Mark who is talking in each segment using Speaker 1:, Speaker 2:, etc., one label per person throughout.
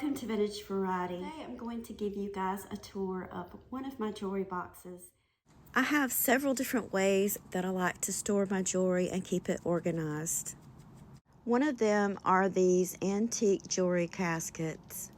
Speaker 1: Welcome to Vintage Variety. Today I'm going to give you guys a tour of one of my jewelry boxes. I have several different ways that I like to store my jewelry and keep it organized. One of them are these antique jewelry caskets.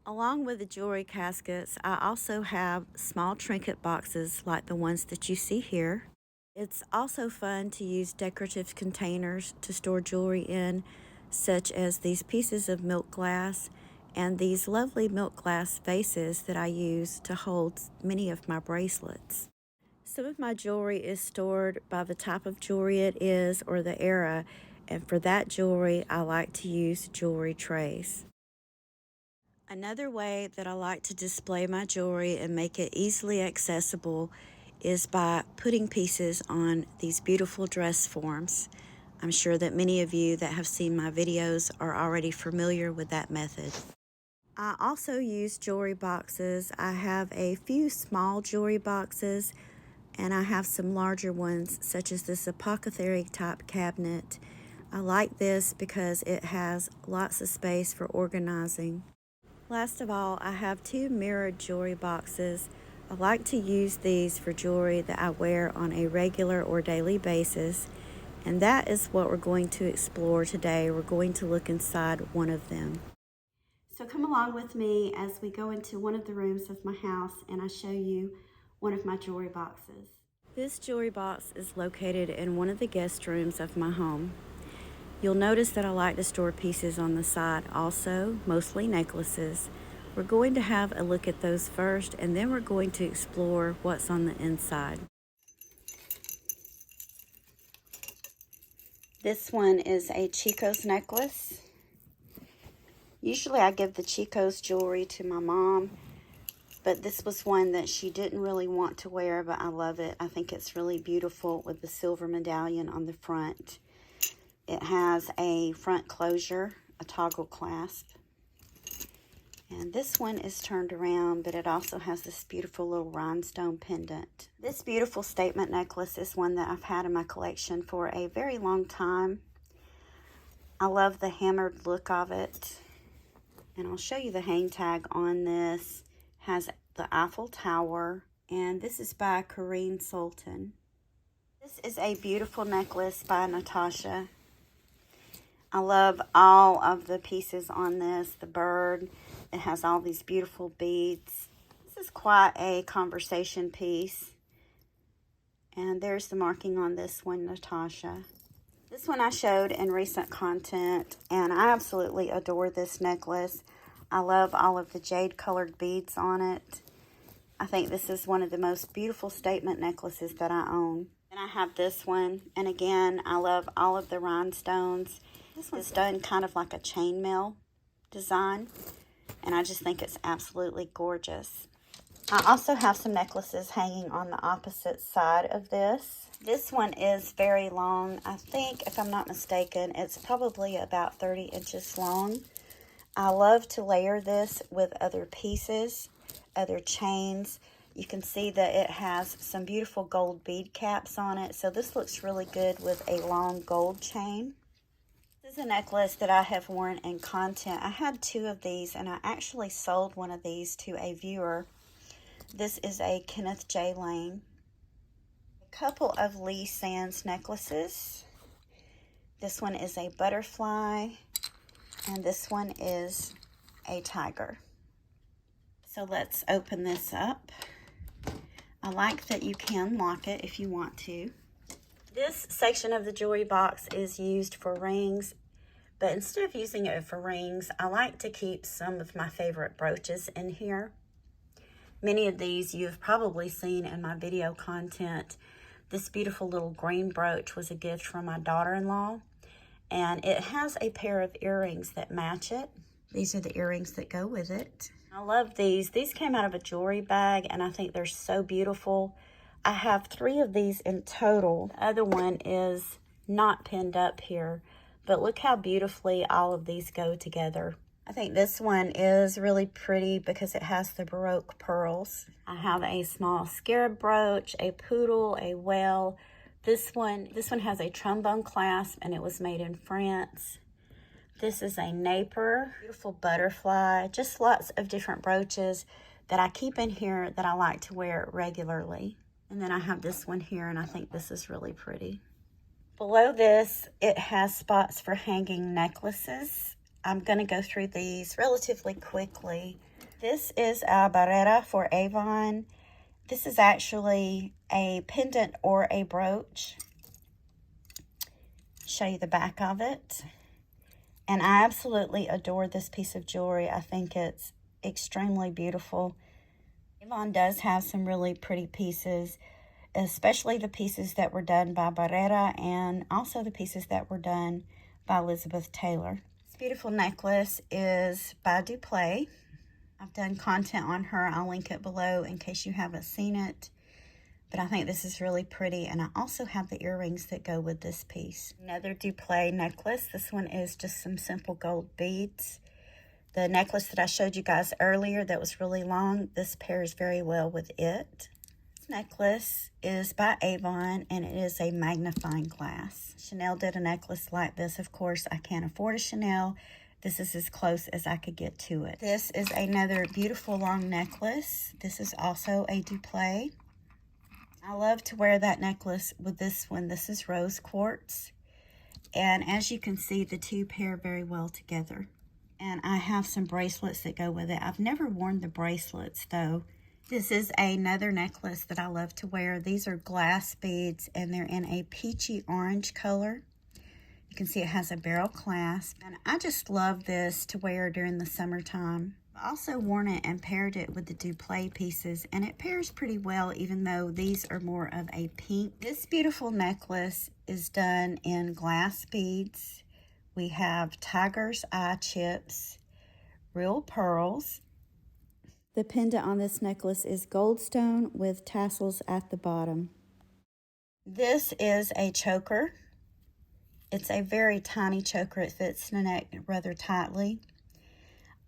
Speaker 1: Along with the jewelry caskets, I also have small trinket boxes like the ones that you see here. It's also fun to use decorative containers to store jewelry in, such as these pieces of milk glass and these lovely milk glass vases that I use to hold many of my bracelets. Some of my jewelry is stored by the type of jewelry it is or the era, and for that jewelry, I like to use jewelry trays. Another way that I like to display my jewelry and make it easily accessible is by putting pieces on these beautiful dress forms. I'm sure that many of you that have seen my videos are already familiar with that method. I also use jewelry boxes. I have a few small jewelry boxes and I have some larger ones such as this apothecary type cabinet. I like this because it has lots of space for organizing. Last of all, I have two mirrored jewelry boxes. I like to use these for jewelry that I wear on a regular or daily basis, and that is what we're going to explore today. We're going to look inside one of them. So come along with me as we go into one of the rooms of my house and I show you one of my jewelry boxes. This jewelry box is located in one of the guest rooms of my home. You'll notice that I like to store pieces on the side also, mostly necklaces. We're going to have a look at those first, and then we're going to explore what's on the inside. This one is a Chico's necklace. Usually I give the Chico's jewelry to my mom, but this was one that she didn't really want to wear, but I love it. I think it's really beautiful with the silver medallion on the front. It has a front closure, a toggle clasp. And this one is turned around, but it also has this beautiful little rhinestone pendant. This beautiful statement necklace is one that I've had in my collection for a very long time. I love the hammered look of it. And I'll show you the hang tag on this. It has the Eiffel Tower, and this is by Karine Sultan. This is a beautiful necklace by Natasha. I love all of the pieces on this. The bird, it has all these beautiful beads. This is quite a conversation piece. And there's the marking on this one, Natasha. This one I showed in recent content, and I absolutely adore this necklace. I love all of the jade colored beads on it. I think this is one of the most beautiful statement necklaces that I own. And I have this one, and again, I love all of the rhinestones. This one's done kind of like a chainmail design, and I just think it's absolutely gorgeous. I also have some necklaces hanging on the opposite side of this. This one is very long. I think, if I'm not mistaken, it's probably about 30 inches long. I love to layer this with other pieces, other chains. You can see that it has some beautiful gold bead caps on it, so this looks really good with a long gold chain. This is a necklace that I have worn in content. I had two of these, and I actually sold one of these to a viewer. This is a Kenneth J. Lane. A couple of Lee Sands necklaces. This one is a butterfly, and this one is a tiger. So let's open this up. I like that you can lock it if you want to. This section of the jewelry box is used for rings, but instead of using it for rings, I like to keep some of my favorite brooches in here. Many of these you've probably seen in my video content. This beautiful little green brooch was a gift from my daughter-in-law, and it has a pair of earrings that match it. These are the earrings that go with it. I love these. These came out of a jewelry bag, and I think they're so beautiful. I have 3 of these in total. The other one is not pinned up here, but look how beautifully all of these go together. I think this one is really pretty because it has the Baroque pearls. I have a small scarab brooch, a poodle, a whale. This one has a trombone clasp, and it was made in France. This is a naper, beautiful butterfly, just lots of different brooches that I keep in here that I like to wear regularly. And then I have this one here, and I think this is really pretty. Below this, it has spots for hanging necklaces. I'm going to go through these relatively quickly. This is a barrera for Avon. This is actually a pendant or a brooch. Show you the back of it. And I absolutely adore this piece of jewelry. I think it's extremely beautiful. Avon does have some really pretty pieces, especially the pieces that were done by Barrera and also the pieces that were done by Elizabeth Taylor. This beautiful necklace is by Duplaise. I've done content on her. I'll link it below in case you haven't seen it. But I think this is really pretty, and I also have the earrings that go with this piece. Another Duplaise necklace. This one is just some simple gold beads. The necklace that I showed you guys earlier that was really long, this pairs very well with it. This necklace is by Avon, and it is a magnifying glass. Chanel did a necklace like this. Of course, I can't afford a Chanel. This is as close as I could get to it. This is another beautiful long necklace. This is also a Duplaise. I love to wear that necklace with this one. This is rose quartz. And as you can see, the two pair very well together. And I have some bracelets that go with it. I've never worn the bracelets though. This is another necklace that I love to wear. These are glass beads, and they're in a peachy orange color. You can see it has a barrel clasp. And I just love this to wear during the summertime. I've also worn it and paired it with the Duplaise pieces, and it pairs pretty well, even though these are more of a pink. This beautiful necklace is done in glass beads. We have tiger's eye chips, real pearls. The pendant on this necklace is goldstone with tassels at the bottom. This is a choker. It's a very tiny choker. It fits the neck rather tightly.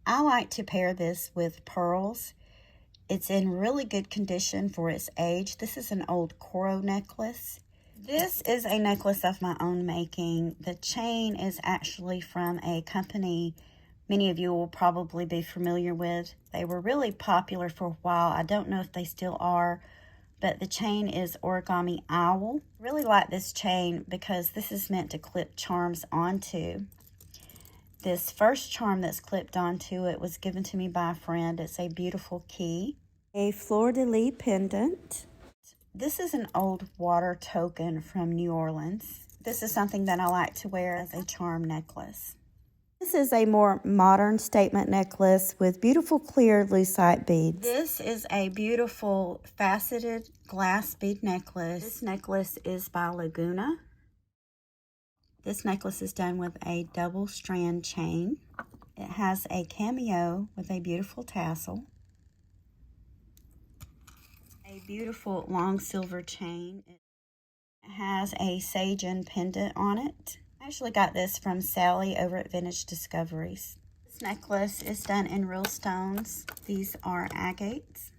Speaker 1: I like to pair this with pearls. It's in really good condition for its age. This is an old coral necklace. This is a necklace of my own making. The chain is actually from a company many of you will probably be familiar with. They were really popular for a while. I don't know if they still are, but the chain is Origami Owl. Really like this chain because this is meant to clip charms onto. This first charm that's clipped onto it was given to me by a friend. It's a beautiful key. A fleur-de-lis pendant. This is an old water token from New Orleans. This is something that I like to wear as a charm necklace. This is a more modern statement necklace with beautiful clear lucite beads. This is a beautiful faceted glass bead necklace. This necklace is by Laguna. This necklace is done with a double strand chain. It has a cameo with a beautiful tassel. A beautiful long silver chain. It has a sage-in pendant on it. I actually got this from Sally over at Vintage Discoveries. This necklace is done in real stones. These are agates.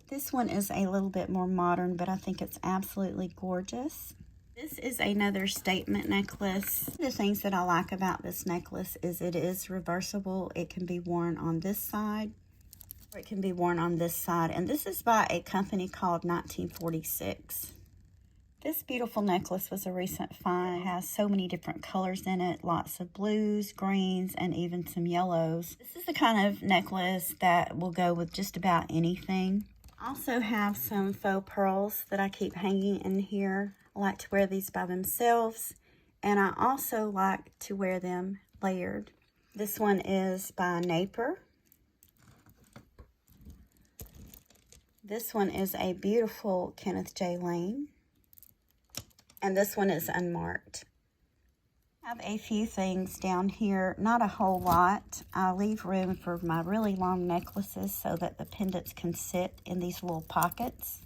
Speaker 1: This one is a little bit more modern, but I think it's absolutely gorgeous. This is another statement necklace. The things that I like about this necklace is it is reversible. It can be worn on this side, or it can be worn on this side. And this is by a company called 1946. This beautiful necklace was a recent find. It has so many different colors in it, lots of blues, greens, and even some yellows. This is the kind of necklace that will go with just about anything. I also have some faux pearls that I keep hanging in here. I like to wear these by themselves, and I also like to wear them layered. This one is by Naper. This one is a beautiful Kenneth J. Lane. And this one is unmarked. I have a few things down here, not a whole lot. I leave room for my really long necklaces so that the pendants can sit in these little pockets.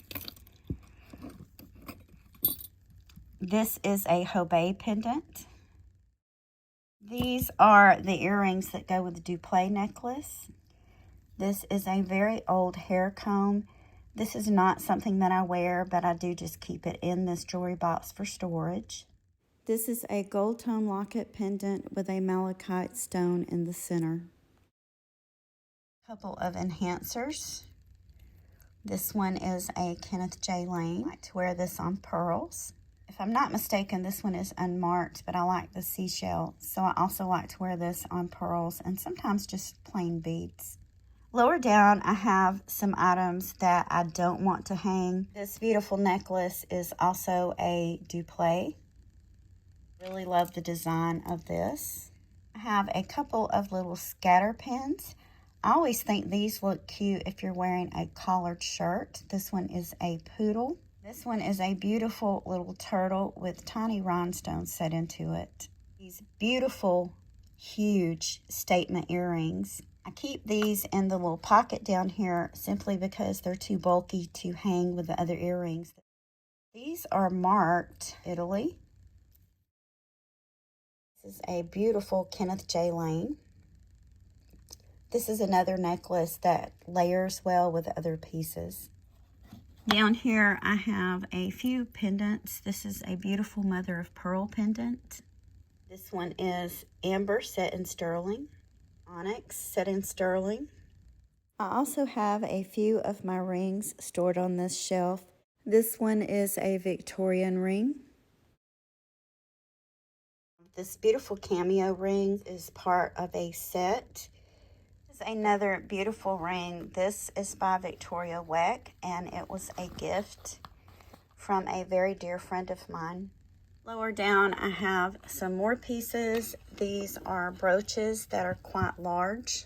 Speaker 1: This is a Hobey pendant. These are the earrings that go with the Duplaise necklace. This is a very old hair comb. This is not something that I wear, but I do just keep it in this jewelry box for storage. This is a gold tone locket pendant with a malachite stone in the center. Couple of enhancers. This one is a Kenneth J. Lane. I like to wear this on pearls. If I'm not mistaken, this one is unmarked, but I like the seashell, so I also like to wear this on pearls and sometimes just plain beads. Lower down, I have some items that I don't want to hang. This beautiful necklace is also a Duplaise. Really love the design of this. I have a couple of little scatter pins. I always think these look cute if you're wearing a collared shirt. This one is a poodle. This one is a beautiful little turtle with tiny rhinestones set into it. These beautiful, huge statement earrings. I keep these in the little pocket down here simply because they're too bulky to hang with the other earrings. These are marked Italy. This is a beautiful Kenneth J. Lane. This is another necklace that layers well with other pieces. Down here, I have a few pendants. This is a beautiful mother of pearl pendant. This one is amber set in sterling, onyx set in sterling. I also have a few of my rings stored on this shelf. This one is a Victorian ring. This beautiful cameo ring is part of a set. Another beautiful ring. This is by Victoria Weck, and it was a gift from a very dear friend of mine. Lower down, I have some more pieces. These are brooches that are quite large.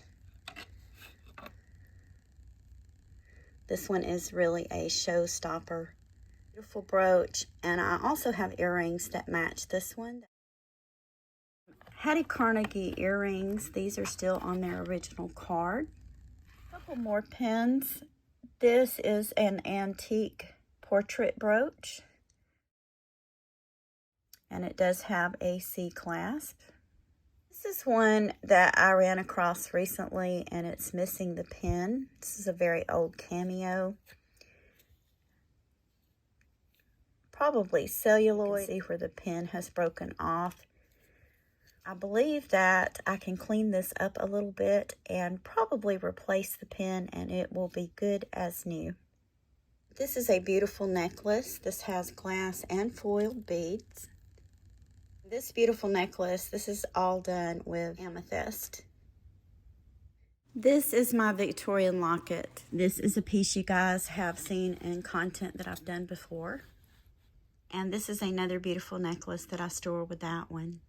Speaker 1: This one is really a showstopper. Beautiful brooch, and I also have earrings that match this one. Hattie Carnegie earrings. These are still on their original card. A couple more pins. This is an antique portrait brooch. And it does have a C clasp. This is one that I ran across recently, and it's missing the pin. This is a very old cameo. Probably celluloid. You can see where the pin has broken off. I believe that I can clean this up a little bit and probably replace the pin, and it will be good as new. This is a beautiful necklace. This has glass and foil beads. This beautiful necklace, this is all done with amethyst. This is my Victorian locket. This is a piece you guys have seen in content that I've done before. And this is another beautiful necklace that I store with that one.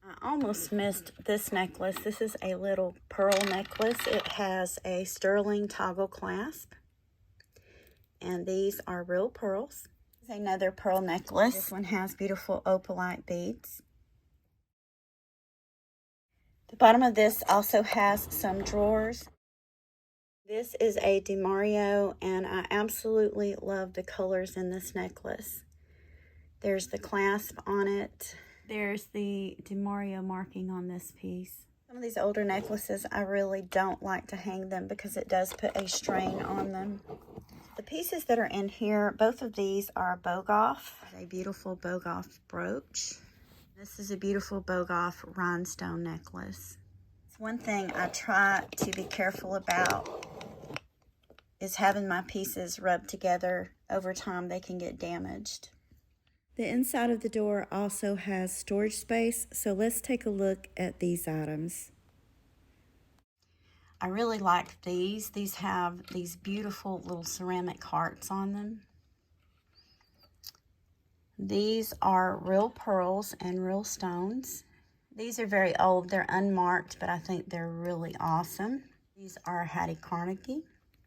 Speaker 1: I almost missed this necklace. This is a little pearl necklace. It has a sterling toggle clasp. And these are real pearls. This is another pearl necklace. This one has beautiful opalite beads. The bottom of this also has some drawers. This is a DeMario, and I absolutely love the colors in this necklace. There's the clasp on it. There's the DeMario marking on this piece. Some of these older necklaces, I really don't like to hang them because it does put a strain on them. The pieces that are in here, both of these are Bogoff. A beautiful Bogoff brooch. This is a beautiful Bogoff rhinestone necklace. It's one thing I try to be careful about is having my pieces rubbed together. Over time, they can get damaged. The inside of the door also has storage space, so let's take a look at these items. I really like these. These have these beautiful little ceramic hearts on them. These are real pearls and real stones. These are very old. They're unmarked, but I think they're really awesome. These are Hattie Carnegie.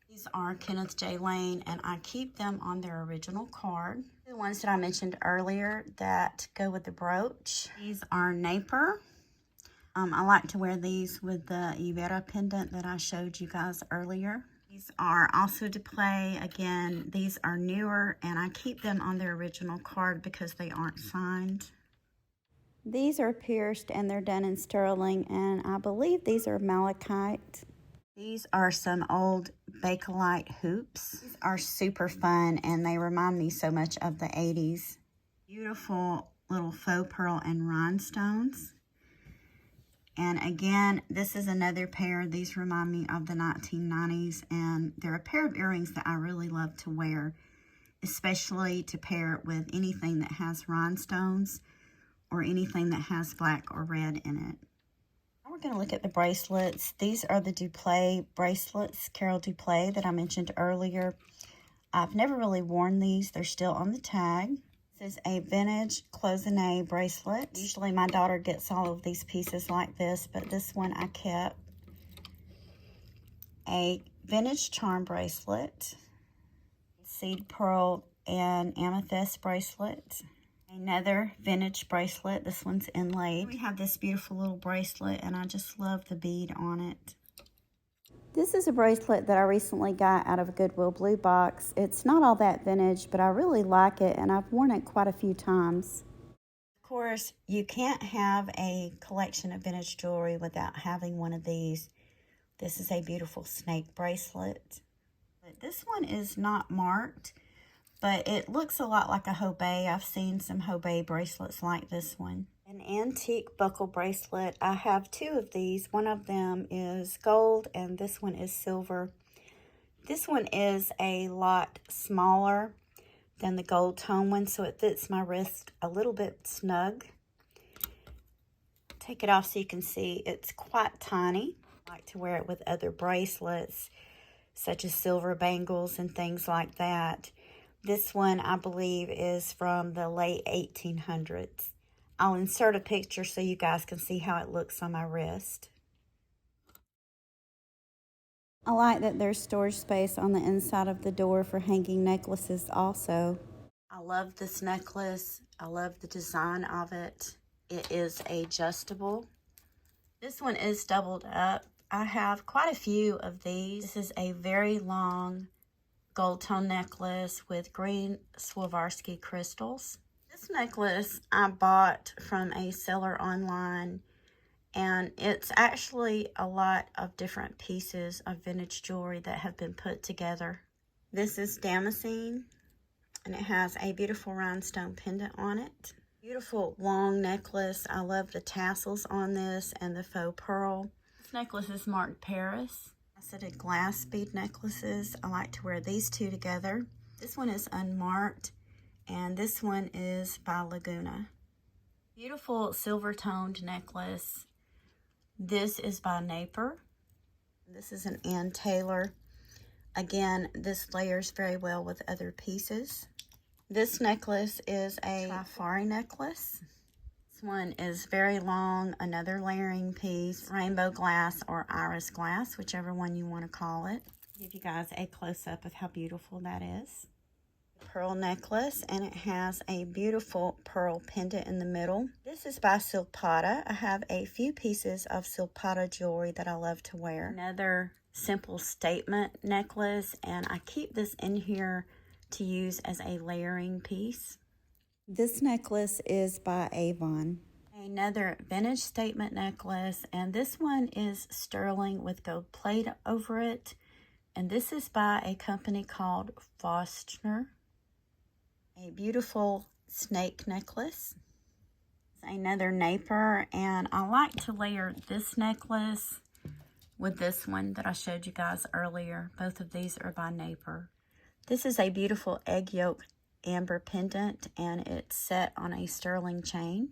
Speaker 1: These are Kenneth J. Lane, and I keep them on their original card. The ones that I mentioned earlier that go with the brooch. These are Napier. I like to wear these with the Ivera pendant that I showed you guys earlier. These are also Duplaise. Again, these are newer, and I keep them on their original card because they aren't signed. These are pierced, and they're done in sterling, and I believe these are malachite. These are some old Bakelite hoops. These are super fun, and they remind me so much of the 80s. Beautiful little faux pearl and rhinestones. And again, this is another pair. These remind me of the 1990s, and they're a pair of earrings that I really love to wear, especially to pair with anything that has rhinestones or anything that has black or red in it. Now we're going to look at the bracelets. These are the Duplaise bracelets, Carol Duplaise, that I mentioned earlier. I've never really worn these. They're still on the tag. This is a vintage cloisonne bracelet. Usually my daughter gets all of these pieces like this, but this one I kept. A vintage charm bracelet, seed pearl and amethyst bracelet. Another vintage bracelet. This one's inlaid. We have this beautiful little bracelet, and I just love the bead on it. This is a bracelet that I recently got out of a Goodwill Blue box. It's not all that vintage, but I really like it, and I've worn it quite a few times. Of course, you can't have a collection of vintage jewelry without having one of these. This is a beautiful snake bracelet. This one is not marked, but it looks a lot like a Hobey. I've seen some Hobey bracelets like this one. An antique buckle bracelet. I have two of these. One of them is gold and this one is silver. This one is a lot smaller than the gold tone one, so it fits my wrist a little bit snug. Take it off so you can see it's quite tiny. I like to wear it with other bracelets, such as silver bangles and things like that. This one, I believe, is from the late 1800s. I'll insert a picture so you guys can see how it looks on my wrist. I like that there's storage space on the inside of the door for hanging necklaces also. I love this necklace. I love the design of it. It is adjustable. This one is doubled up. I have quite a few of these. This is a very long gold tone necklace with green Swarovski crystals. This necklace I bought from a seller online, and it's actually a lot of different pieces of vintage jewelry that have been put together. This is damascene, and it has a beautiful rhinestone pendant on it. Beautiful long necklace. I love the tassels on this and the faux pearl. This necklace is marked Paris. Faceted glass bead necklaces. I like to wear these two together. This one is unmarked, and this one is by Laguna. Beautiful silver toned necklace. This is by Napier. This is an Ann Taylor. Again, this layers very well with other pieces. This necklace is a Trifari necklace. This one is very long, another layering piece, rainbow glass or iris glass, whichever one you want to call it. I'll give you guys a close-up of how beautiful that is. Pearl necklace, and it has a beautiful pearl pendant in the middle. This is by Silpata. I have a few pieces of Silpata jewelry that I love to wear. Another simple statement necklace, and I keep this in here to use as a layering piece. This necklace is by Avon. Another vintage statement necklace, and this one is sterling with gold plate over it, and this is by a company called Fostner. A beautiful snake necklace. Another Napier, and I like to layer this necklace with this one that I showed you guys earlier. Both of these are by Napier. This is a beautiful egg yolk amber pendant, and it's set on a sterling chain.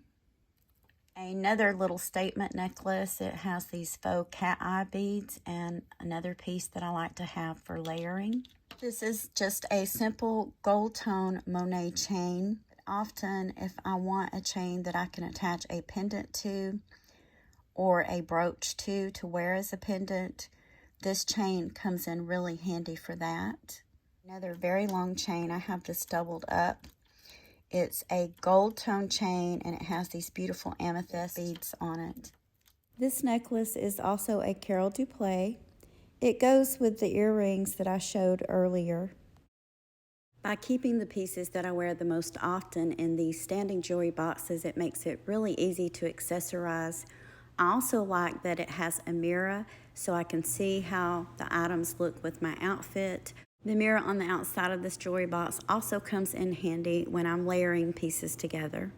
Speaker 1: Another little statement necklace. It has these faux cat eye beads, and another piece that I like to have for layering. This is just a simple gold tone Monet chain. Often, if I want a chain that I can attach a pendant to or a brooch to wear as a pendant, this chain comes in really handy for that. Another very long chain. I have this doubled up. It's a gold tone chain, and it has these beautiful amethyst beads on it. This necklace is also a Carol Duplaise. It goes with the earrings that I showed earlier. By keeping the pieces that I wear the most often in these standing jewelry boxes, it makes it really easy to accessorize. I also like that it has a mirror so I can see how the items look with my outfit. The mirror on the outside of this jewelry box also comes in handy when I'm layering pieces together.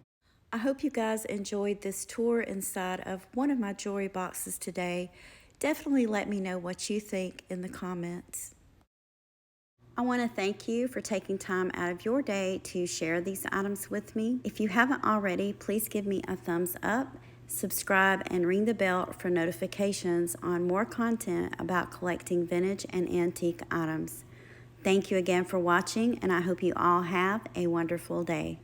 Speaker 1: I hope you guys enjoyed this tour inside of one of my jewelry boxes today. Definitely let me know what you think in the comments. I want to thank you for taking time out of your day to share these items with me. If you haven't already, please give me a thumbs up, subscribe, and ring the bell for notifications on more content about collecting vintage and antique items. Thank you again for watching, and I hope you all have a wonderful day.